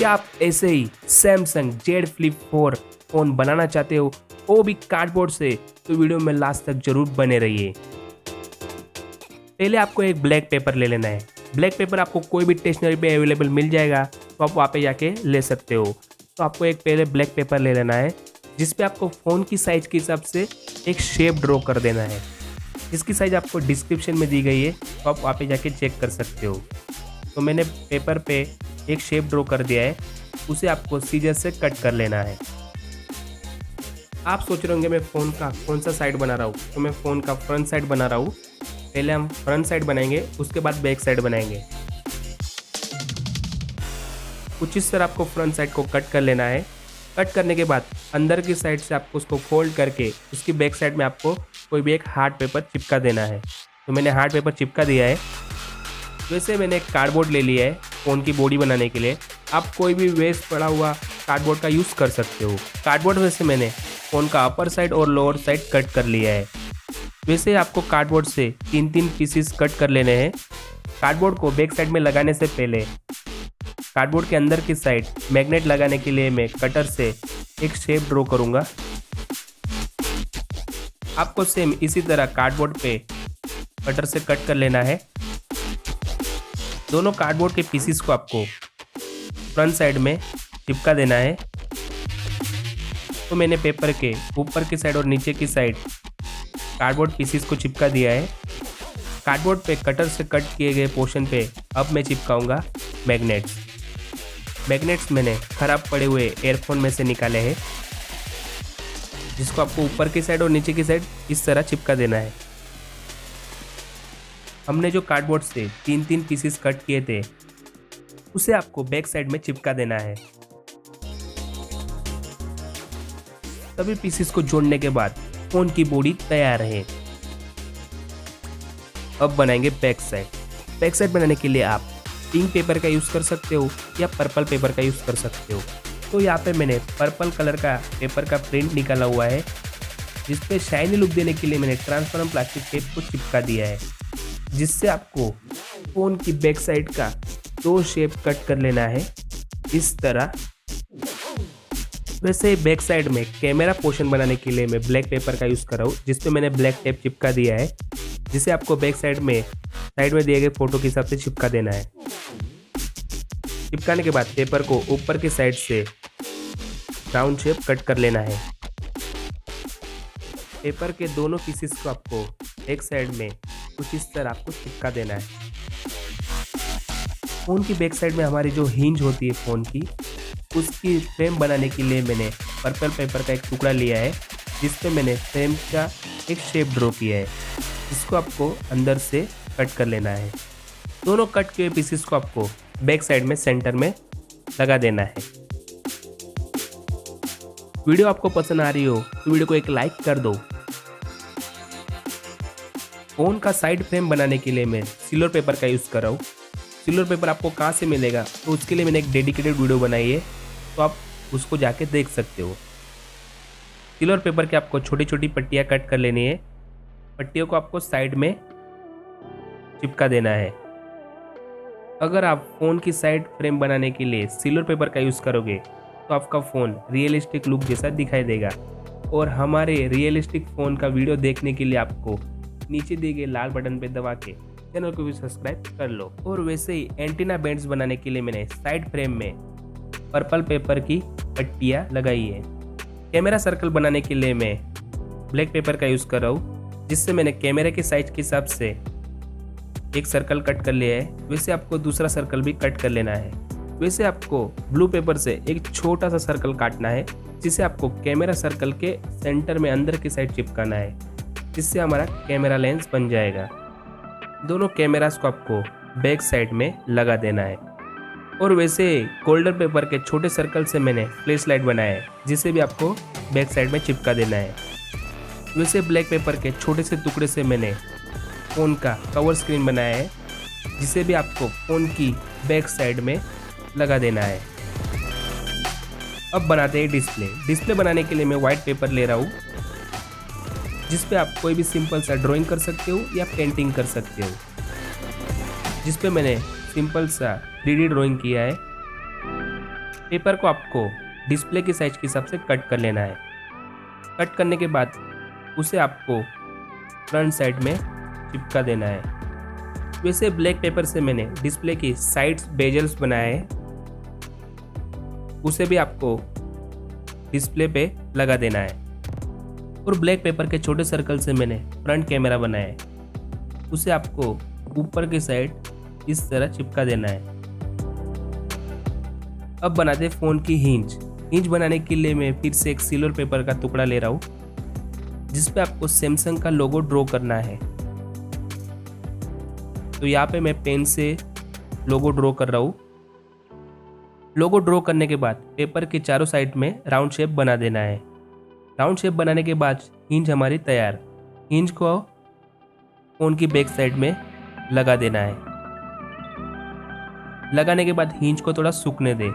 क्या आप ऐसे ही सैमसंग जेड फ्लिप 4 फोन बनाना चाहते हो, वो भी कार्डबोर्ड से? तो वीडियो में लास्ट तक जरूर बने रहिए। पहले आपको एक ब्लैक पेपर ले लेना है। ब्लैक पेपर आपको कोई भी स्टेशनरी पे अवेलेबल मिल जाएगा, तो आप वहाँ पे जाके ले सकते हो। तो आपको एक पहले ब्लैक पेपर ले लेना है, जिसपे आपको फ़ोन की साइज़ के हिसाब से एक शेप ड्रॉ कर देना है, जिसकी साइज़ आपको डिस्क्रिप्शन में दी गई है, तो आप वहाँ पे जाके चेक कर सकते हो। तो मैंने पेपर पे एक शेप ड्रॉ कर दिया है, उसे आपको सीजर से कट कर लेना है। आप सोच रहे होंगे मैं फ़ोन का कौन सा साइड बना रहा हूँ, तो मैं फ़ोन का फ्रंट साइड बना रहा हूँ। पहले हम फ्रंट साइड बनाएंगे, उसके बाद बैक साइड बनाएंगे। कुछ इस तरह आपको फ्रंट साइड को कट कर लेना है। कट करने के बाद अंदर की साइड से आपको उसको फोल्ड करके उसकी बैक साइड में आपको कोई भी एक हार्ड पेपर चिपका देना है। तो मैंने हार्ड पेपर चिपका दिया है। वैसे मैंने एक कार्डबोर्ड ले लिया है फ़ोन की बॉडी बनाने के लिए। आप कोई भी वेस्ट पड़ा हुआ कार्डबोर्ड का यूज़ कर सकते हो। कार्डबोर्ड वैसे मैंने फ़ोन का अपर साइड और लोअर साइड कट कर लिया है। वैसे आपको कार्डबोर्ड से 3-3 पीसीस कट कर लेने हैं। कार्डबोर्ड को बैक साइड में लगाने से पहले कार्डबोर्ड के अंदर की साइड मैग्नेट लगाने के लिए मैं कटर से एक शेप ड्रॉ करूंगा। आपको सेम इसी तरह कार्डबोर्ड पे कटर से कट कर लेना है। दोनों कार्डबोर्ड के पीसीस को आपको फ्रंट साइड में चिपका देना है। तो मैंने पेपर के ऊपर की साइड और नीचे की साइड कार्डबोर्ड पीसीस को चिपका दिया है। कार्डबोर्ड पे कटर से कट किए गए पोर्शन पे अब मैं चिपकाऊंगा मैग्नेट्स। मैग्नेट्स मैंने खराब पड़े हुए एयरफोन में से निकाले हैं, जिसको आपको ऊपर की साइड और नीचे की साइड इस तरह चिपका देना है। हमने जो कार्डबोर्ड से 3-3 पीसेस कट किए थे, उसे आपको बैक साइड में चिपका देना है। सभी पीसेस को जोड़ने के बाद फोन की बॉडी तैयार है। अब बनाएंगे बैक साइड। बैक साइड बनाने के लिए आप पिंक पेपर का यूज़ कर सकते हो या पर्पल पेपर का यूज़ कर सकते हो। तो यहाँ पे मैंने पर्पल कलर का पेपर का प्रिंट निकाला हुआ है, जिसपे शाइनी लुक देने के लिए मैंने ट्रांसपेरेंट प्लास्टिक टेप को चिपका दिया है, जिससे आपको फ़ोन की बैक साइड का 2 शेप कट कर लेना है इस तरह। वैसे बैक साइड में कैमरा पोर्शन बनाने के लिए मैं ब्लैक पेपर का यूज़ कर रहा हूँ, जिसपे मैंने ब्लैक टेप चिपका दिया है, जिसे आपको बैक साइड में दिए गए फोटो के हिसाब से चिपका देना है। चिपकाने के बाद पेपर को ऊपर की साइड से राउंड शेप कट कर लेना है। पेपर के दोनों पीसेस को आपको एक साइड में कुछ इस तरह आपको चिपका देना है। फ़ोन की बैक साइड में हमारी जो हिंज होती है फ़ोन की, उसकी फ्रेम बनाने के लिए मैंने पर्पल पेपर का एक टुकड़ा लिया है, जिस पे मैंने फ्रेम का एक शेप ड्रॉ किया है, जिसको आपको अंदर से कट कर लेना है। दोनों कट किए पीसेस को आपको बैक साइड में सेंटर में लगा देना है। वीडियो आपको पसंद आ रही हो तो वीडियो को एक लाइक कर दो। फ़ोन का साइड फ्रेम बनाने के लिए मैं सिल्वर पेपर का यूज़ कर रहा हूँ। सिल्वर पेपर आपको कहाँ से मिलेगा, तो उसके लिए मैंने एक डेडिकेटेड वीडियो बनाई है, तो आप उसको जाके देख सकते हो। सिल्वर पेपर के आपको छोटी छोटी पट्टियाँ कट कर लेनी है। पट्टियों को आपको साइड में चिपका देना है। अगर आप फ़ोन की साइड फ्रेम बनाने के लिए सिल्वर पेपर का यूज़ करोगे, तो आपका फ़ोन रियलिस्टिक लुक जैसा दिखाई देगा। और हमारे रियलिस्टिक फ़ोन का वीडियो देखने के लिए आपको नीचे दिए गए लाल बटन पे दबा के चैनल को भी सब्सक्राइब कर लो। और वैसे ही एंटीना बैंड्स बनाने के लिए मैंने साइड फ्रेम में पर्पल पेपर की पट्टियाँ लगाई है। कैमरा सर्कल बनाने के लिए मैं ब्लैक पेपर का यूज़ कर रहा हूँ, जिससे मैंने कैमरे के साइज के हिसाब से एक सर्कल कट कर लिया है। वैसे आपको दूसरा सर्कल भी कट कर लेना है। वैसे आपको ब्लू पेपर से एक छोटा सा सर्कल काटना है, जिसे आपको कैमरा सर्कल के सेंटर में अंदर की साइड चिपकाना है, जिससे हमारा कैमरा लेंस बन जाएगा। दोनों कैमरास को आपको बैक साइड में लगा देना है। और वैसे गोल्डन पेपर के छोटे सर्कल से मैंने फ्लैश लाइट बनाया है, जिसे भी आपको बैक साइड में चिपका देना है। वैसे ब्लैक पेपर के छोटे से टुकड़े से मैंने फ़ोन का कवर स्क्रीन बनाया है, जिसे भी आपको फ़ोन की बैक साइड में लगा देना है। अब बनाते हैं डिस्प्ले। डिस्प्ले बनाने के लिए मैं वाइट पेपर ले रहा हूँ, जिस पे आप कोई भी सिंपल सा ड्राइंग कर सकते हो या पेंटिंग कर सकते हो। जिस पे मैंने सिंपल सा 3D ड्राइंग किया है। पेपर को आपको डिस्प्ले की साइज के हिसाब से कट कर लेना है। कट करने के बाद उसे आपको फ्रंट साइड में चिपका देना है। वैसे ब्लैक पेपर से मैंने डिस्प्ले की साइड्स बेजल्स बनाए हैं, उसे भी आपको डिस्प्ले पे लगा देना है। और ब्लैक पेपर के छोटे सर्कल से मैंने फ्रंट कैमरा बनाया है, उसे आपको ऊपर की साइड इस तरह चिपका देना है। अब बनाते हैं फ़ोन की हिंज बनाने के लिए मैं फिर से एक सिल्वर पेपर का टुकड़ा ले रहा हूँ, जिस पे आपको सैमसंग का लोगो ड्रॉ करना है। तो यहाँ पे मैं पेन से लोगो ड्रॉ कर रहा हूँ। लोगो ड्रॉ करने के बाद पेपर के चारों साइड में राउंड शेप बना देना है। राउंड शेप बनाने के बाद हिंज हमारी तैयार। हिंज को फ़ोन की बैक साइड में लगा देना है। लगाने के बाद हिंज को थोड़ा सूखने दें।